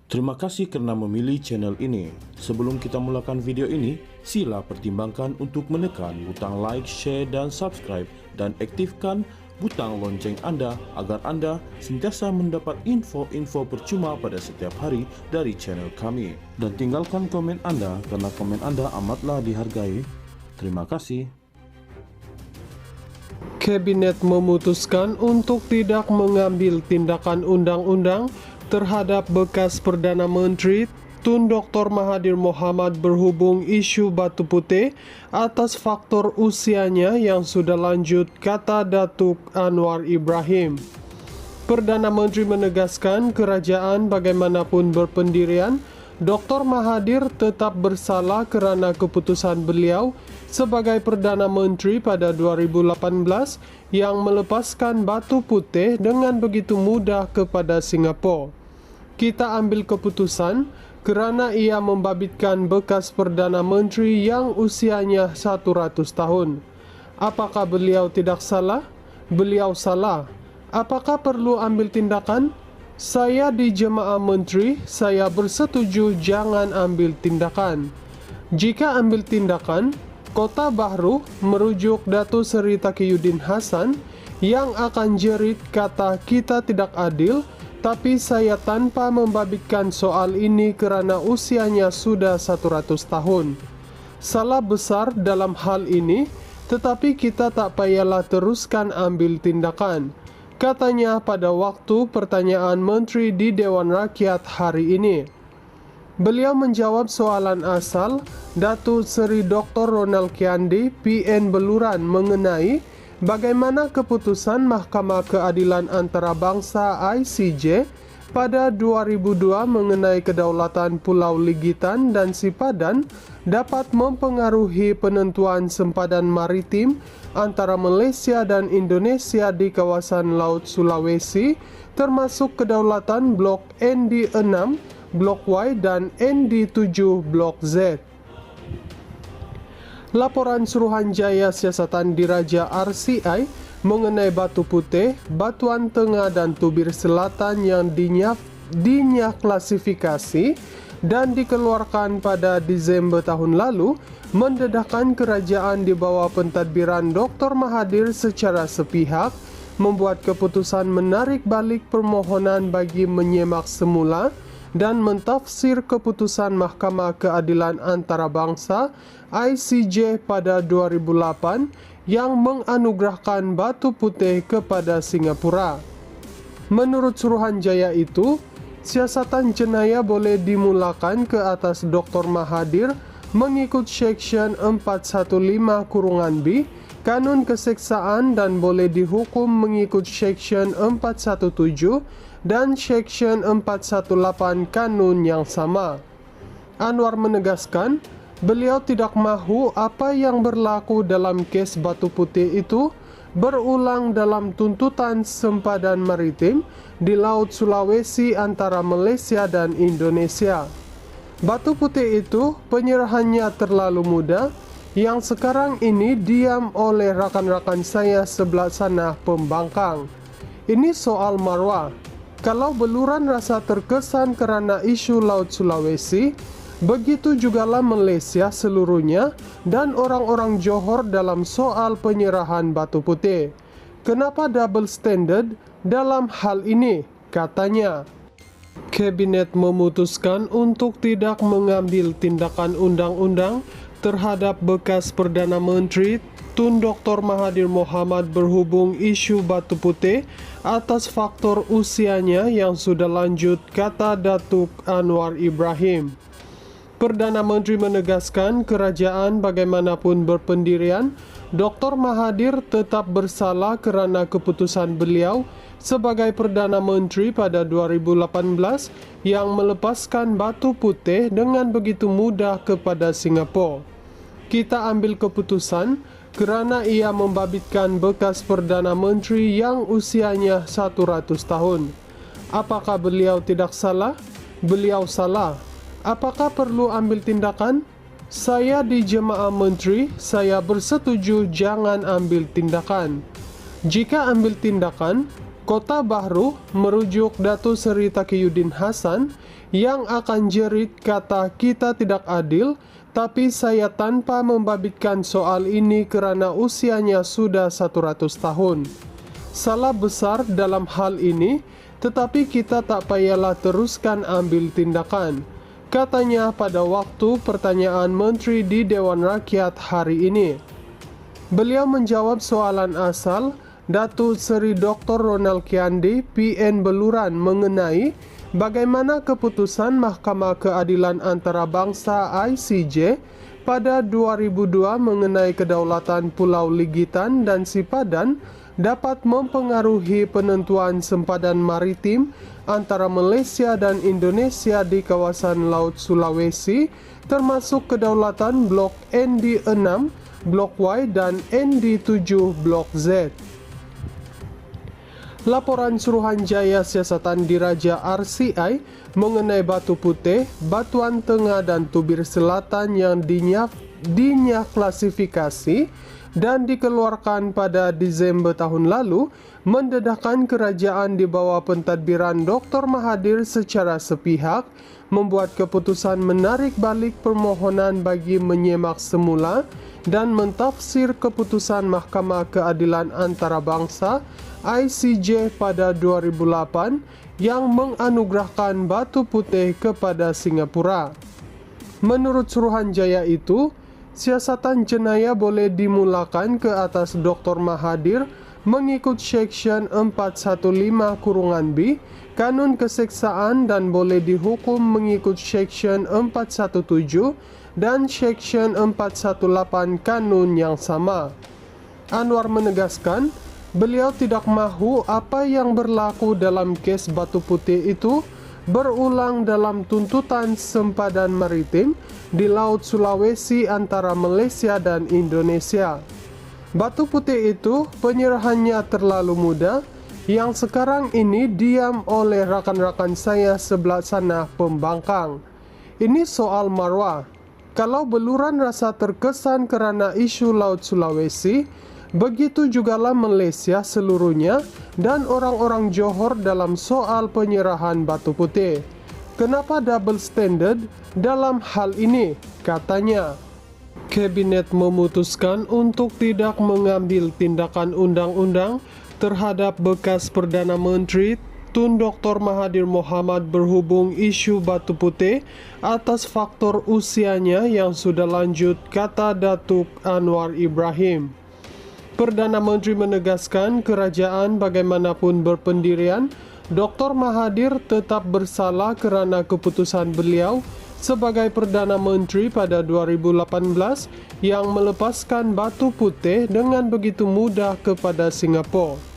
Terima kasih karena memilih channel ini. Sebelum kita mulakan video ini, sila pertimbangkan untuk menekan butang like, share, dan subscribe, dan aktifkan butang lonceng Anda agar Anda sentiasa mendapat info-info percuma pada setiap hari dari channel kami. Dan tinggalkan komen Anda karena komen Anda amatlah dihargai. Terima kasih. Kabinet memutuskan untuk tidak mengambil tindakan undang-undang terhadap bekas Perdana Menteri Tun Dr. Mahathir Mohamad berhubung isu Batu Putih atas faktor usianya yang sudah lanjut, kata Datuk Anwar Ibrahim. Perdana Menteri menegaskan kerajaan bagaimanapun berpendirian, Dr. Mahathir tetap bersalah kerana keputusan beliau sebagai Perdana Menteri pada 2018 yang melepaskan Batu Putih dengan begitu mudah kepada Singapura. Kita ambil keputusan kerana ia membabitkan bekas Perdana Menteri yang usianya 100 tahun. Apakah beliau tidak salah? Beliau salah. Apakah perlu ambil tindakan? Saya di Jemaah Menteri, saya bersetuju jangan ambil tindakan. Jika ambil tindakan, Kota Bahru merujuk Datuk Seri Taqiyuddin Hassan yang akan jerit kata kita tidak adil, tapi saya tanpa membabitkan soal ini kerana usianya sudah 100 tahun. Salah besar dalam hal ini, tetapi kita tak payahlah teruskan ambil tindakan, katanya pada waktu pertanyaan Menteri di Dewan Rakyat hari ini. Beliau menjawab soalan asal Datuk Seri Dr. Ronald Kiandi, PN Beluran mengenai bagaimana keputusan Mahkamah Keadilan Antarabangsa ICJ pada 2002 mengenai kedaulatan Pulau Ligitan dan Sipadan dapat mempengaruhi penentuan sempadan maritim antara Malaysia dan Indonesia di kawasan Laut Sulawesi, termasuk kedaulatan Blok ND6, Blok Y dan ND7 Blok Z. Laporan Suruhanjaya Siasatan Diraja RCI mengenai Batu Putih, Batuan Tengah dan Tubir Selatan yang dinyah klasifikasi dan dikeluarkan pada Disember tahun lalu mendedahkan kerajaan di bawah pentadbiran Dr. Mahathir secara sepihak membuat keputusan menarik balik permohonan bagi menyemak semula dan mentafsir keputusan Mahkamah Keadilan Antarabangsa ICJ pada 2008 yang menganugerahkan Batu Putih kepada Singapura. Menurut Suruhanjaya itu, siasatan jenayah boleh dimulakan ke atas Dr. Mahathir mengikut Seksyen 415(b Kanun Keseksaan dan boleh dihukum mengikut Seksyen 417 dan Seksyen 418 Kanun yang sama. Anwar menegaskan, beliau tidak mahu apa yang berlaku dalam kes Batu Putih itu berulang dalam tuntutan sempadan maritim di Laut Sulawesi antara Malaysia dan Indonesia. Batu Putih itu penyerahannya terlalu mudah yang sekarang ini diam oleh rakan-rakan saya sebelah sana pembangkang. Ini soal marwah. Kalau Beluran rasa terkesan kerana isu Laut Sulawesi, begitu jugalah Malaysia seluruhnya dan orang-orang Johor dalam soal penyerahan Batu Putih. Kenapa double standard dalam hal ini? Katanya. Kabinet memutuskan untuk tidak mengambil tindakan undang-undang terhadap bekas Perdana Menteri Tun Dr. Mahathir Mohamad berhubung isu Batu Putih atas faktor usianya yang sudah lanjut, kata Datuk Anwar Ibrahim. Perdana Menteri menegaskan kerajaan bagaimanapun berpendirian, Dr. Mahathir tetap bersalah kerana keputusan beliau sebagai Perdana Menteri pada 2018 yang melepaskan Batu Putih dengan begitu mudah kepada Singapura. Kita ambil keputusan kerana ia membabitkan bekas Perdana Menteri yang usianya 100 tahun. Apakah beliau tidak salah? Beliau salah. Apakah perlu ambil tindakan? Saya di Jemaah Menteri, saya bersetuju jangan ambil tindakan. Jika ambil tindakan, Kota Bahru merujuk Datuk Seri Taqiyuddin Hasan yang akan jerit kata kita tidak adil, tapi saya tanpa membabitkan soal ini kerana usianya sudah 100 tahun. Salah besar dalam hal ini, tetapi kita tak payahlah teruskan ambil tindakan, katanya pada waktu pertanyaan Menteri di Dewan Rakyat hari ini. Beliau menjawab soalan asal Datuk Seri Dr. Ronald Kiandi, PN Beluran mengenai bagaimana keputusan Mahkamah Keadilan Antarabangsa ICJ pada 2002 mengenai kedaulatan Pulau Ligitan dan Sipadan dapat mempengaruhi penentuan sempadan maritim antara Malaysia dan Indonesia di kawasan Laut Sulawesi, termasuk kedaulatan Blok ND6, Blok Y dan ND7 Blok Z. Laporan Suruhanjaya Siasatan Diraja RCI mengenai Batu Putih, Batuan Tengah dan Tubir Selatan yang dinyaklasifikasi dan dikeluarkan pada Disember tahun lalu mendedahkan kerajaan di bawah pentadbiran Dr. Mahathir secara sepihak membuat keputusan menarik balik permohonan bagi menyemak semula dan mentafsir keputusan Mahkamah Keadilan Antarabangsa ICJ pada 2008 yang menganugerahkan Batu Putih kepada Singapura. Menurut Suruhanjaya itu, siasatan jenayah boleh dimulakan ke atas Dr. Mahathir mengikut Seksyen 415(b Kanun Keseksaan dan boleh dihukum mengikut Seksyen 417 dan Seksyen 418 Kanun yang sama. Anwar menegaskan, beliau tidak mahu apa yang berlaku dalam kes Batu Putih itu berulang dalam tuntutan sempadan maritim di Laut Sulawesi antara Malaysia dan Indonesia. Batu Putih itu penyerahannya terlalu mudah, yang sekarang ini diam oleh rakan-rakan saya sebelah sana pembangkang. Ini soal marwah. Kalau Beluran rasa terkesan kerana isu Laut Sulawesi, begitu jugalah Malaysia seluruhnya dan orang-orang Johor dalam soal penyerahan Batu Putih. Kenapa double standard dalam hal ini? Katanya. Kabinet memutuskan untuk tidak mengambil tindakan undang-undang terhadap bekas Perdana Menteri Tun Dr. Mahathir Mohamad berhubung isu Batu Putih atas faktor usianya yang sudah lanjut, kata Datuk Anwar Ibrahim. Perdana Menteri menegaskan kerajaan bagaimanapun berpendirian, Dr. Mahathir tetap bersalah kerana keputusan beliau sebagai Perdana Menteri pada 2018 yang melepaskan Batu Putih dengan begitu mudah kepada Singapura.